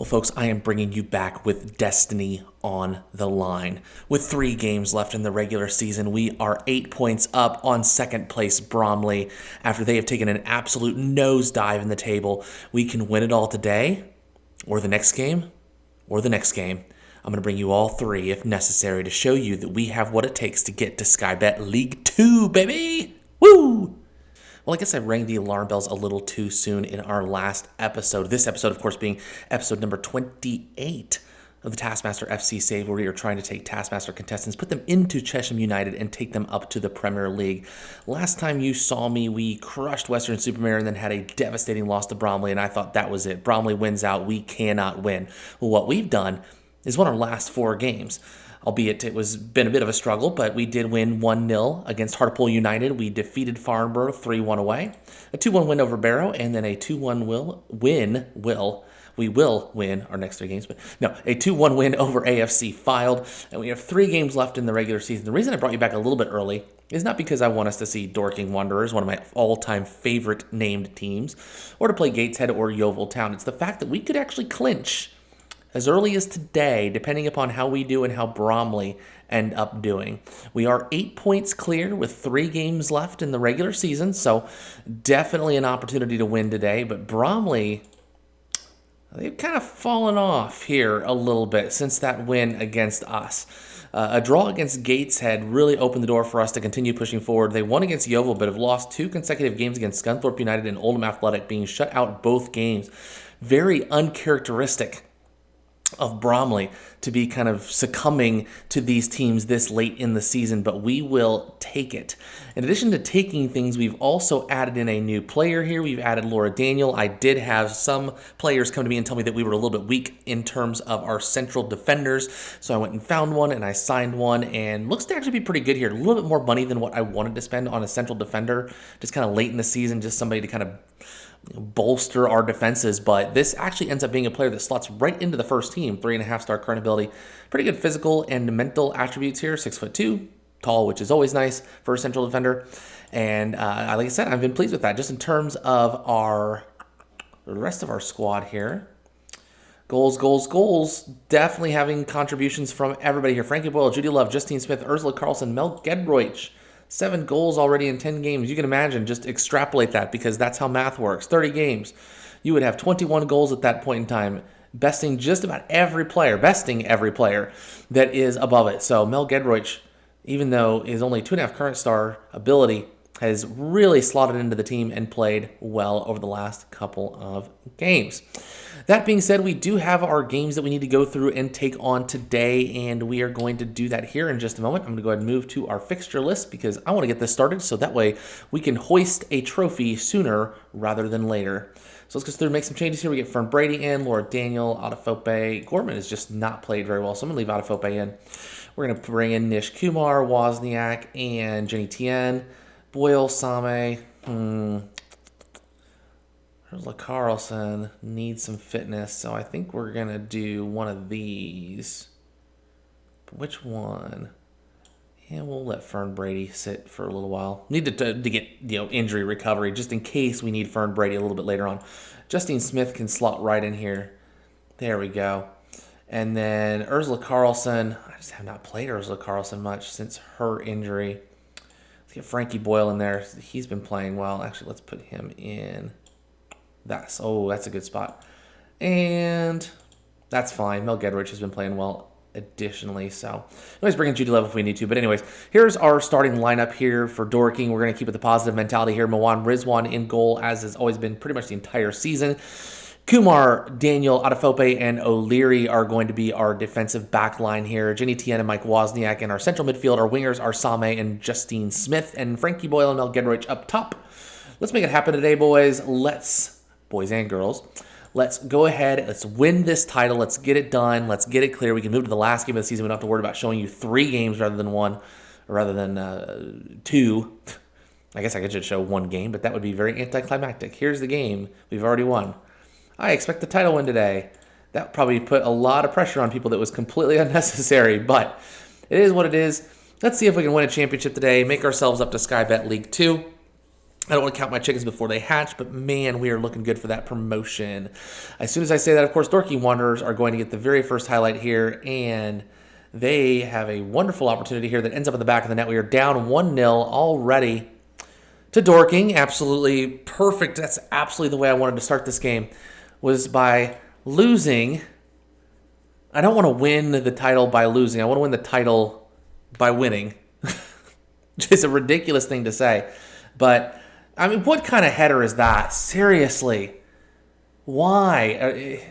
Well, folks, I am bringing you back with destiny on the line. With 3 games left in the regular season, we are 8 points up on second place Bromley. After they have taken an absolute nosedive in the table, we can win it all today, or the next game, or the next game. I'm going to bring you all 3 if necessary to show you that we have what it takes to get to Sky Bet League 2, baby! Woo! Well, I guess I rang the alarm bells a little too soon in our last episode. This episode, of course, being episode number 28 of the Taskmaster FC save, where we are trying to take Taskmaster contestants, put them into Chesham United, and take them up to the Premier League. Last time you saw me, we crushed Western-super-Mare and then had a devastating loss to Bromley, and I thought that was it. Bromley wins out. We cannot win. Well, what we've done is won our last 4 games. Albeit it was been a bit of a struggle, but we did win 1-0 against Hartlepool United. We defeated Farnborough 3-1 away, a 2-1 win over Barrow, and then a 2-1 we will win our next 3 games, but no, a 2-1 win over AFC Filed, and we have 3 games left in the regular season. The reason I brought you back a little bit early is not because I want us to see Dorking Wanderers, one of my all-time favorite named teams, or to play Gateshead or Yeovil Town. It's the fact that we could actually clinch as early as today, depending upon how we do and how Bromley end up doing. We are 8 points clear with 3 games left in the regular season, so definitely an opportunity to win today. But Bromley, they've kind of fallen off here a little bit since that win against us. A draw against Gateshead really opened the door for us to continue pushing forward. They won against Yeovil, but have lost 2 consecutive games against Scunthorpe United and Oldham Athletic, being shut out both games. Very uncharacteristic of Bromley to be kind of succumbing to these teams this late in the season, but we will take it. In addition to taking things, we've also added in a new player here. We've added Laura Daniel. I did have some players come to me and tell me that we were a little bit weak in terms of our central defenders, so I went and found one and I signed one, and looks to actually be pretty good here. A little bit more money than what I wanted to spend on a central defender, just kind of late in the season, just somebody to kind of bolster our defenses, but this actually ends up being a player that slots right into the first team. 3.5-star current ability, pretty good physical and mental attributes here. 6'2", tall, which is always nice for a central defender. And like I said, I've been pleased with that. Just in terms of the rest of our squad here, goals. Definitely having contributions from everybody here. Frankie Boyle, Judy Love, Justine Smith, Ursula Carlson, Mel Gedroich. 7 goals already in 10 games. You can imagine, just extrapolate that because that's how math works. 30 games. You would have 21 goals at that point in time, besting just about every player that is above it. So Mel Gedroich, even though his only 2.5 current star ability, has really slotted into the team and played well over the last couple of games. That being said, we do have our games that we need to go through and take on today, and we are going to do that here in just a moment. I'm going to go ahead and move to our fixture list because I want to get this started so that way we can hoist a trophy sooner rather than later. So let's go through and make some changes here. We get Fern Brady in, Laura Daniel, Adafope. Gorman has just not played very well, so I'm going to leave Adafope in. We're going to bring in Nish Kumar, Wozniak, and Jenny Tien. Boyle, Same, Ursula Carlson needs some fitness, so I think we're going to do one of these. But which one? Yeah, we'll let Fern Brady sit for a little while. Need to get injury recovery, just in case we need Fern Brady a little bit later on. Justine Smith can slot right in here. There we go. And then Ursula Carlson. I just have not played Ursula Carlson much since her injury. Let's get Frankie Boyle in there. He's been playing well. Actually, let's put him in. That's a good spot. And that's fine. Mel Gedroich has been playing well additionally. So anyways, bring in Judy Love if we need to. But anyways, here's our starting lineup here for Dorking. We're going to keep it the positive mentality here. Mawan Rizwan in goal, as has always been pretty much the entire season. Kumar, Daniel, Adafope, and O'Leary are going to be our defensive back line here. Jenny Tien and Mike Wozniak in our central midfield. Our wingers are Same and Justine Smith. And Frankie Boyle and Mel Gedroich up top. Let's make it happen today, boys. Boys and girls. Let's go ahead. Let's win this title. Let's get it done. Let's get it clear. We can move to the last game of the season. We don't have to worry about showing you 3 games rather than 1, or rather than 2. I guess I could just show 1 game, but that would be very anticlimactic. Here's the game we've already won. I expect the title win today. That probably put a lot of pressure on people that was completely unnecessary, but it is what it is. Let's see if we can win a championship today, make ourselves up to Sky Bet League 2. I don't want to count my chickens before they hatch, but man, we are looking good for that promotion. As soon as I say that, of course, Dorking Wanderers are going to get the very first highlight here, and they have a wonderful opportunity here that ends up in the back of the net. We are down 1-0 already to Dorking. Absolutely perfect. That's absolutely the way I wanted to start this game, was by losing. I don't want to win the title by losing. I want to win the title by winning. Which is a ridiculous thing to say. But, I mean, what kind of header is that? Seriously. Why?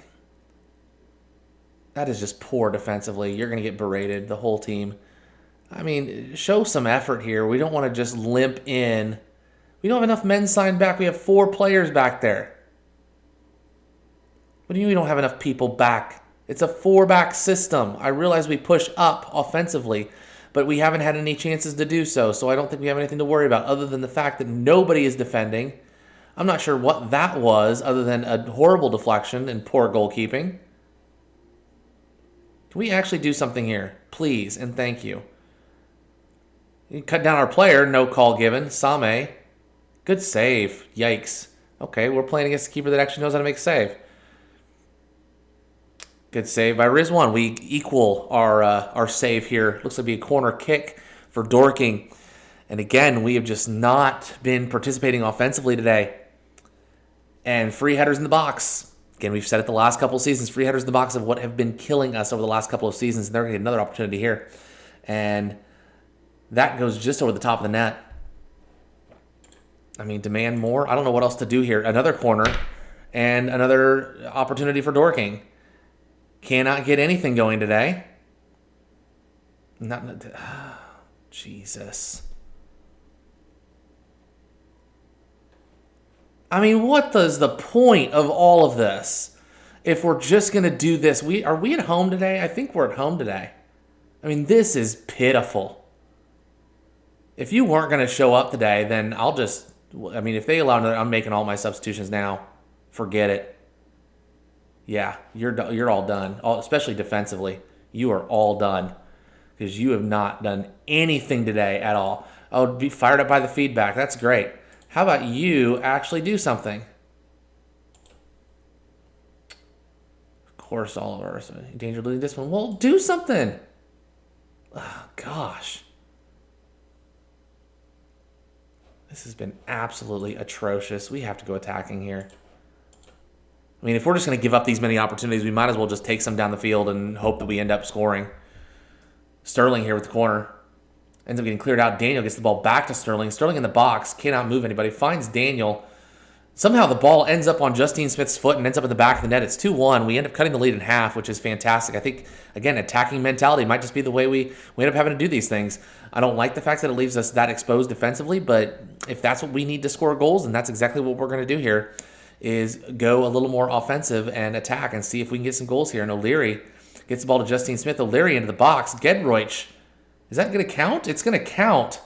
That is just poor defensively. You're going to get berated, the whole team. I mean, show some effort here. We don't want to just limp in. We don't have enough men signed back. We have 4 players back there. What do you mean we don't have enough people back? It's a 4-back system. I realize we push up offensively, but we haven't had any chances to do so, so I don't think we have anything to worry about other than the fact that nobody is defending. I'm not sure what that was other than a horrible deflection and poor goalkeeping. Can we actually do something here? Please, and thank you. You cut down our player, no call given. Same. Good save. Yikes. Okay, we're playing against a keeper that actually knows how to make a save. Good save by Rizwan. We equal our save here. Looks like it'll be a corner kick for Dorking. And again, we have just not been participating offensively today. And free headers in the box. Again, we've said it the last couple of seasons. Free headers in the box of what have been killing us over the last couple of seasons. And they're going to get another opportunity here. And that goes just over the top of the net. I mean, demand more. I don't know what else to do here. Another corner and another opportunity for Dorking. Cannot get anything going today. Jesus. I mean, what is the point of all of this? If we're just going to do this. Are we at home today? I think we're at home today. I mean, this is pitiful. If you weren't going to show up today, then if they allow another, I'm making all my substitutions now. Forget it. Yeah, you're all done, especially defensively. You are all done because you have not done anything today at all. Oh, be fired up by the feedback. That's great. How about you actually do something? Of course, all of ours in danger of losing this one. Well, do something. Oh, gosh. This has been absolutely atrocious. We have to go attacking here. I mean, if we're just going to give up these many opportunities, we might as well just take some down the field and hope that we end up scoring. Sterling here with the corner. Ends up getting cleared out. Daniel gets the ball back to Sterling. Sterling in the box. Cannot move anybody. Finds Daniel. Somehow the ball ends up on Justine Smith's foot and ends up in the back of the net. It's 2-1. We end up cutting the lead in half, which is fantastic. I think, again, attacking mentality might just be the way we end up having to do these things. I don't like the fact that it leaves us that exposed defensively, but if that's what we need to score goals, then that's exactly what we're going to do here. Is go a little more offensive and attack and see if we can get some goals here. And O'Leary gets the ball to Justine Smith. O'Leary into the box. Gedroich. Is that going to count? It's going to count.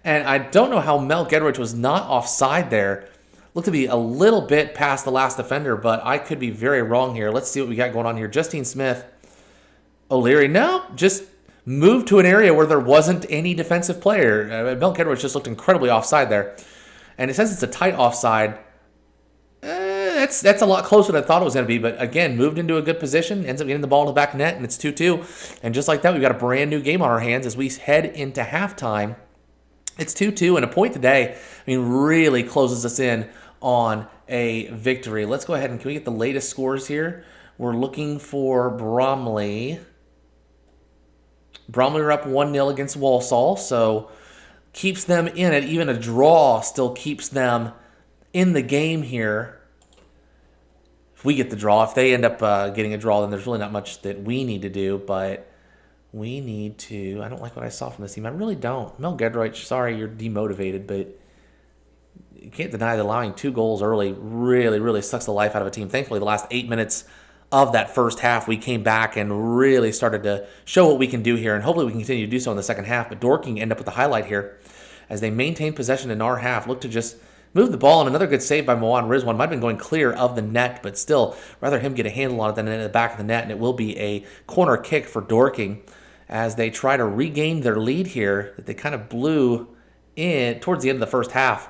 And I don't know how Mel Gedroich was not offside there. Looked to be a little bit past the last defender, but I could be very wrong here. Let's see what we got going on here. Justine Smith. O'Leary. No, just moved to an area where there wasn't any defensive player. Mel Gedroich just looked incredibly offside there. And it says it's a tight offside. That's a lot closer than I thought it was going to be. But again, moved into a good position, ends up getting the ball in the back net, and it's 2-2. And just like that, we've got a brand new game on our hands as we head into halftime. It's 2-2, and a point today, really closes us in on a victory. Let's go ahead and can we get the latest scores here? We're looking for Bromley. Bromley are up 1-0 against Walsall, so keeps them in it. Even a draw still keeps them in the game here. If we get the draw, if they end up getting a draw, then there's really not much that we need to do, but we need to. I don't like what I saw from this team. I really don't. Mel Gedroich, sorry you're demotivated, but you can't deny that allowing 2 goals early really, really sucks the life out of a team. Thankfully, the last 8 minutes of that first half, we came back and really started to show what we can do here, and hopefully we can continue to do so in the second half. But Dorking end up with the highlight here as they maintain possession in our half. Look to just move the ball, and another good save by Moan Rizwan. Might have been going clear of the net, but still, rather him get a handle on it than in the back of the net, and it will be a corner kick for Dorking as they try to regain their lead here that they kind of blew in towards the end of the first half.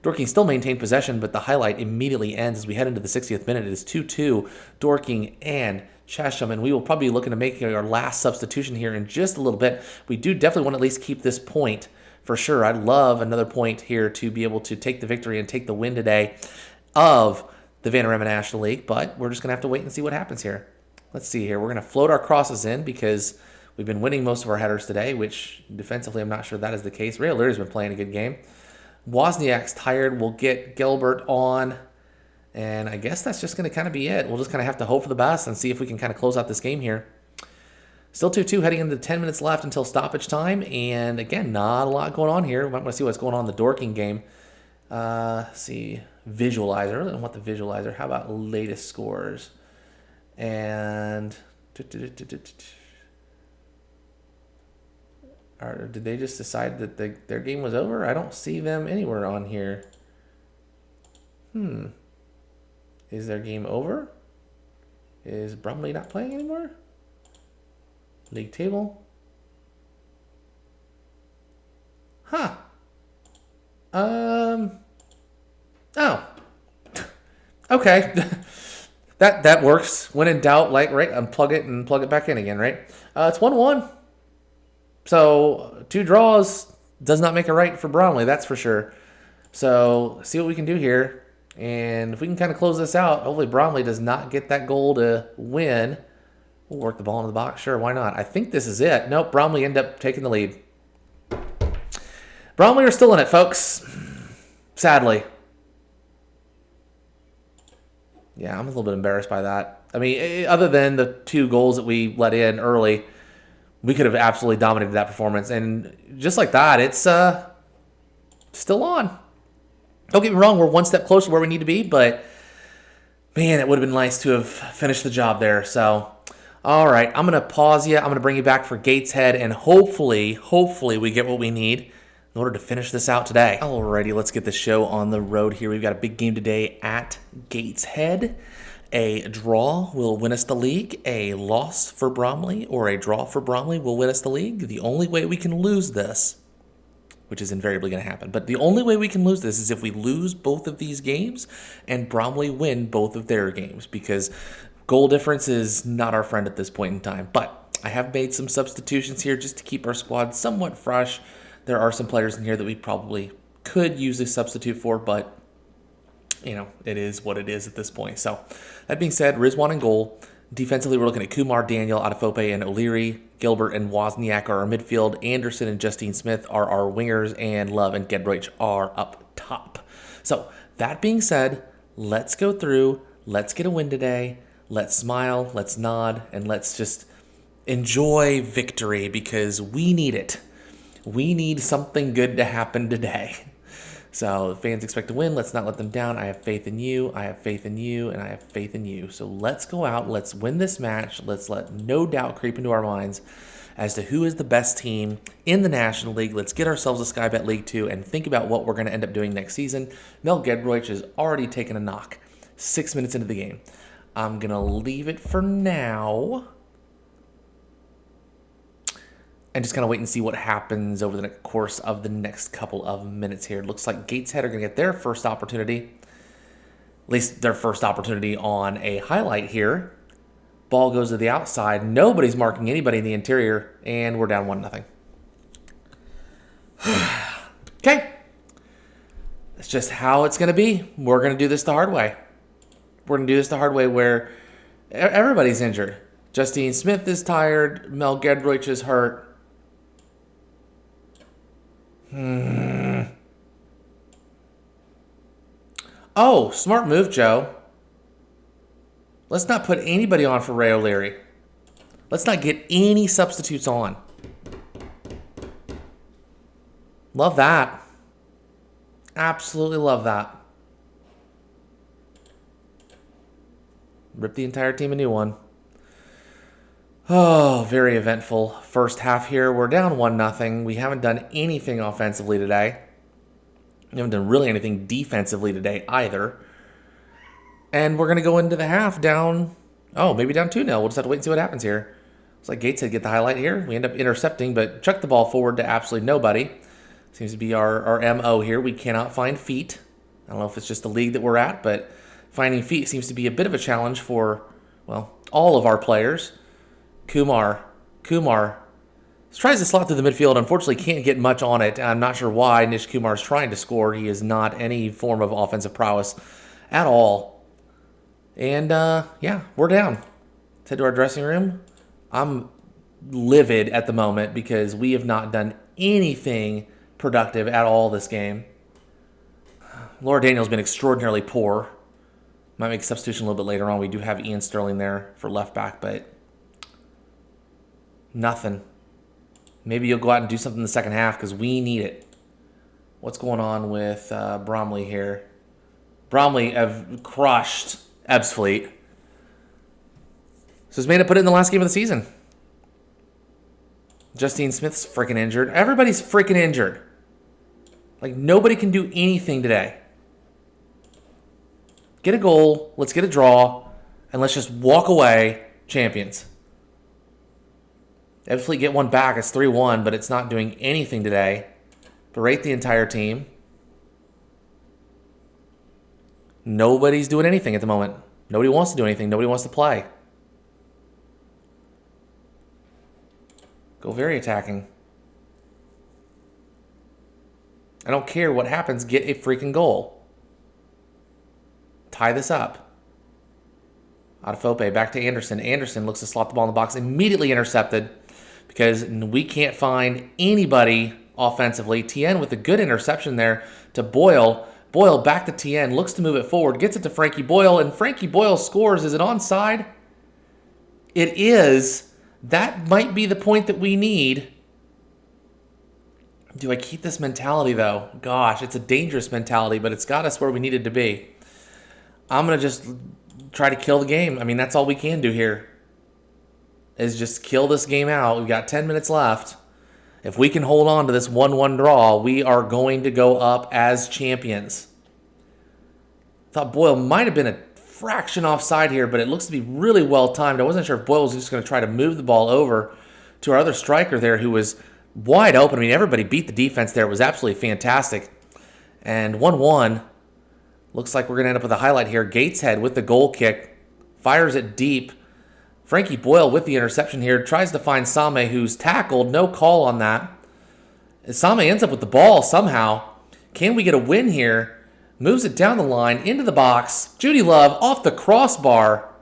Dorking still maintained possession, but the highlight immediately ends as we head into the 60th minute. It is 2-2, Dorking and Chesham, and we will probably be looking to make our last substitution here in just a little bit. We do definitely want to at least keep this point for sure. I'd love another point here to be able to take the victory and take the win today of the Vanarama National League, but we're just going to have to wait and see what happens here. Let's see here. We're going to float our crosses in because we've been winning most of our headers today, which defensively I'm not sure that is the case. Ray O'Leary's been playing a good game. Wozniak's tired. We'll get Gilbert on, and I guess that's just going to kind of be it. We'll just kind of have to hope for the best and see if we can kind of close out this game here. Still 2-2 heading into 10 minutes left until stoppage time, and again, not a lot going on here. We might want to see what's going on in the Dorking game. Let's see, visualizer. I really don't want the visualizer. How about latest scores? And or did they just decide that their game was over? I don't see them anywhere on here. Is their game over? Is Bromley not playing anymore? League table. Huh. Oh. Okay. That works. When in doubt, right, unplug it and plug it back in again, right? It's 1-1. So 2 draws does not make it right for Bromley, that's for sure. So see what we can do here. And if we can kind of close this out, hopefully Bromley does not get that goal to win. We'll work the ball into the box. Sure, why not? I think this is it. Nope, Bromley end up taking the lead. Bromley are still in it, folks. Sadly. Yeah, I'm a little bit embarrassed by that. I mean, other than the 2 goals that we let in early, we could have absolutely dominated that performance. And just like that, it's still on. Don't get me wrong, we're one step closer to where we need to be, but man, it would have been nice to have finished the job there. So, all right, I'm going to pause you. I'm going to bring you back for Gateshead, and hopefully we get what we need in order to finish this out today. Alrighty, let's get the show on the road here. We've got a big game today at Gateshead. A draw will win us the league. A loss for Bromley or a draw for Bromley will win us the league. The only way we can lose this, which is invariably going to happen, but the only way we can lose this is if we lose both of these games and Bromley win both of their games, because goal difference is not our friend at this point in time. But I have made some substitutions here just to keep our squad somewhat fresh. There are some players in here that we probably could use a substitute for, but you know, it is what it is at this point. So that being said, Rizwan in goal. Defensively, we're looking at Kumar, Daniel, Adefope, and O'Leary. Gilbert and Wozniak are our midfield. Anderson and Justine Smith are our wingers, and Love and Gedroich are up top. So that being said, let's go through. Let's get a win today. Let's smile. Let's nod, and let's just enjoy victory because we need it. We need something good to happen today. So the fans expect to win. Let's not let them down. I have faith in you. I have faith in you. And I have faith in you. So let's go out. Let's win this match. Let's let no doubt creep into our minds as to who is the best team in the National League. Let's get ourselves a Sky Bet League 2 and think about what we're going to end up doing next season. Mel Gedroich has already taken a knock 6 minutes into the game. I'm going to leave it for now and just kind of wait and see what happens over the course of the next couple of minutes here. It looks like Gateshead are going to get their first opportunity, at least their first opportunity on a highlight here. Ball goes to the outside. Nobody's marking anybody in the interior, and we're down 1-0. Okay. That's just how it's going to be. We're going to do this the hard way. We're going to do this the hard way where everybody's injured. Justine Smith is tired. Mel Gedroich is hurt. Oh, smart move, Joe. Let's not put anybody on for Ray O'Leary. Let's not get any substitutes on. Love that. Absolutely love that. Rip the entire team a new one. Oh, very eventful first half here. We're down 1-0. We haven't done anything offensively today. We haven't done really anything defensively today either. And we're going to go into the half down, maybe down 2-0. We'll just have to wait and see what happens here. Looks like Gateshead get the highlight here. We end up intercepting, but chuck the ball forward to absolutely nobody. Seems to be our MO here. We cannot find feet. I don't know if it's just the league that we're at, but finding feet seems to be a bit of a challenge for, well, all of our players. Kumar tries to slot through the midfield. Unfortunately, can't get much on it. I'm not sure why Nish Kumar is trying to score. He is not any form of offensive prowess at all. And, yeah, we're down. Let's head to our dressing room. I'm livid at the moment because we have not done anything productive at all this game. Laura Daniel's been extraordinarily poor. Might make a substitution a little bit later on. We do have Ian Sterling there for left back, but nothing. Maybe you'll go out and do something in the second half because we need it. What's going on with Bromley here? Bromley have crushed Ebbsfleet. So Ismena put it in the last game of the season. Justine Smith's freaking injured. Everybody's freaking injured. Like, nobody can do anything today. Get a goal, let's get a draw, and let's just walk away champions. Ebbsfleet get one back. It's 3-1, but it's not doing anything today. Berate the entire team. Nobody's doing anything at the moment. Nobody wants to do anything. Nobody wants to play. Go very attacking. I don't care what happens. Get a freaking goal. Tie this up. Adefope back to Anderson. Anderson looks to slot the ball in the box. Immediately intercepted because we can't find anybody offensively. Tien with a good interception there to Boyle. Boyle back to Tien. Looks to move it forward. Gets it to Frankie Boyle. And Frankie Boyle scores. Is it onside? It is. That might be the point that we need. Do I keep this mentality, though? Gosh, it's a dangerous mentality, but it's got us where we needed to be. I'm going to just try to kill the game. I mean, that's all we can do here is just kill this game out. We've got 10 minutes left. If we can hold on to this 1-1 draw, we are going to go up as champions. Thought Boyle might have been a fraction offside here, but it looks to be really well timed. I wasn't sure if Boyle was just going to try to move the ball over to our other striker there who was wide open. I mean, everybody beat the defense there. It was absolutely fantastic. And 1-1. Looks like we're going to end up with a highlight here. Gateshead with the goal kick. Fires it deep. Frankie Boyle with the interception here. Tries to find Same, who's tackled. No call on that. Same ends up with the ball somehow. Can we get a win here? Moves it down the line, into the box. Judy Love off the crossbar.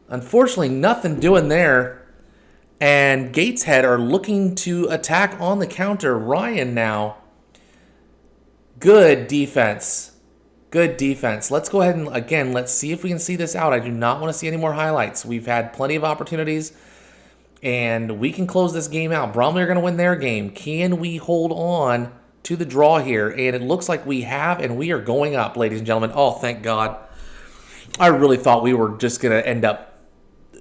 Unfortunately, nothing doing there. And Gateshead are looking to attack on the counter. Ryan now. Good defense. Good defense. Let's go ahead and, again, let's see if we can see this out. I do not want to see any more highlights. We've had plenty of opportunities, and we can close this game out. Bromley are going to win their game. Can we hold on to the draw here? And it looks like we have, and we are going up, ladies and gentlemen. Oh, thank God. I really thought we were just going to end up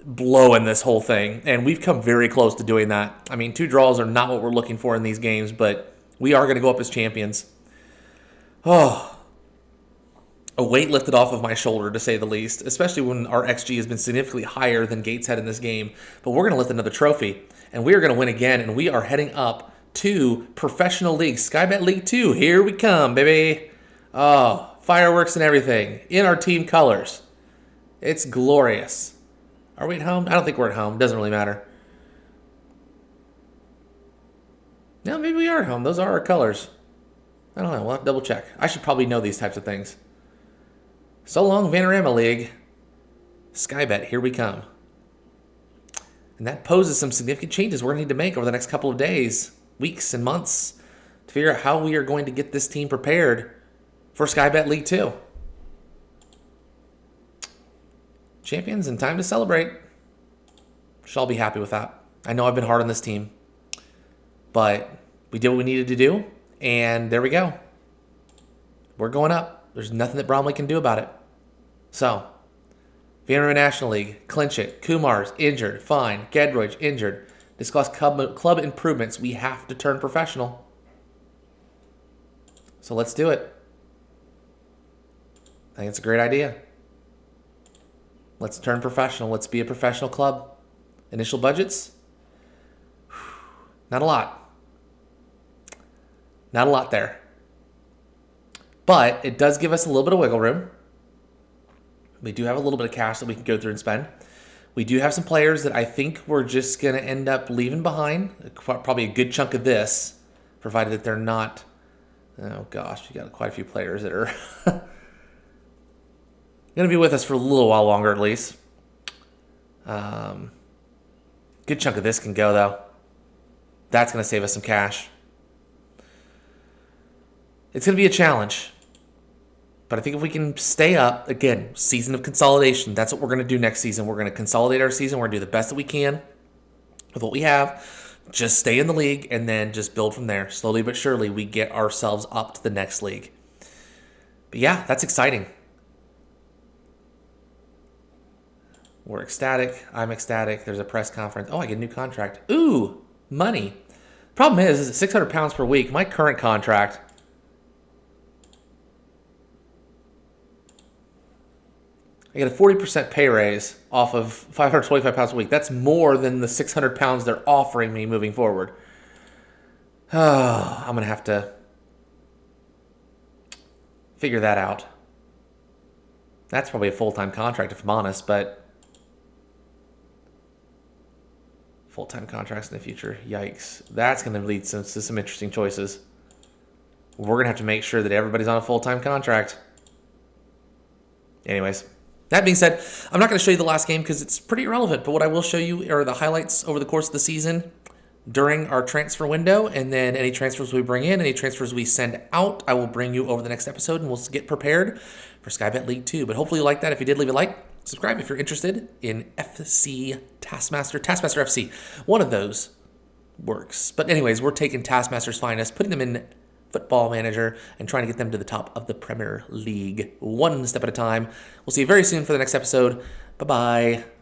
blowing this whole thing, and we've come very close to doing that. I mean, 2 draws are not what we're looking for in these games, but we are going to go up as champions. Oh, a weight lifted off of my shoulder, to say the least, especially when our XG has been significantly higher than Gateshead in this game. But we're going to lift another trophy, and we are going to win again, and we are heading up to Professional League, Sky Bet League 2. Here we come, baby. Oh, fireworks and everything in our team colors. It's glorious. Are we at home? I don't think we're at home. Doesn't really matter. No, maybe we are at home. Those are our colors. I don't know. We'll have to double check. I should probably know these types of things. So long, Vanarama League. Sky Bet, here we come. And that poses some significant changes we're going to need to make over the next couple of days, weeks, and months to figure out how we are going to get this team prepared for Sky Bet League 2. Champions and time to celebrate. Should all be happy with that. I know I've been hard on this team, but we did what we needed to do, and there we go. We're going up. There's nothing that Bromley can do about it. So, Vanarama National League, clinch it. Kumar's injured, fine. Gedroich injured. Discuss club improvements. We have to turn professional. So let's do it. I think it's a great idea. Let's turn professional. Let's be a professional club. Initial budgets? Not a lot. Not a lot there. But it does give us a little bit of wiggle room. We do have a little bit of cash that we can go through and spend. We do have some players that I think we're just going to end up leaving behind. Probably a good chunk of this, provided that they're not... Oh, gosh, we got quite a few players that are going to be with us for a little while longer, at least. Good chunk of this can go, though. That's going to save us some cash. It's going to be a challenge. But I think if we can stay up, again, season of consolidation, that's what we're going to do next season. We're going to consolidate our season. We're going to do the best that we can with what we have. Just stay in the league and then just build from there. Slowly but surely, we get ourselves up to the next league. But yeah, that's exciting. We're ecstatic. I'm ecstatic. There's a press conference. Oh, I get a new contract. Ooh, money. Problem is it's £600 per week. My current contract... I get a 40% pay raise off of £525 a week. That's more than the £600 they're offering me moving forward. Oh, I'm going to have to figure that out. That's probably a full-time contract if I'm honest, but full-time contracts in the future, yikes. That's going to lead to some interesting choices. We're going to have to make sure that everybody's on a full-time contract. Anyways. That being said, I'm not going to show you the last game because it's pretty irrelevant, but what I will show you are the highlights over the course of the season during our transfer window, and then any transfers we bring in, any transfers we send out, I will bring you over the next episode, and we'll get prepared for Sky Bet League 2. But hopefully you like that. If you did, leave a like. Subscribe if you're interested in FC Taskmaster FC. One of those works. But anyways, we're taking Taskmaster's finest, putting them in Football Manager, and trying to get them to the top of the Premier League one step at a time. We'll see you very soon for the next episode. Bye-bye.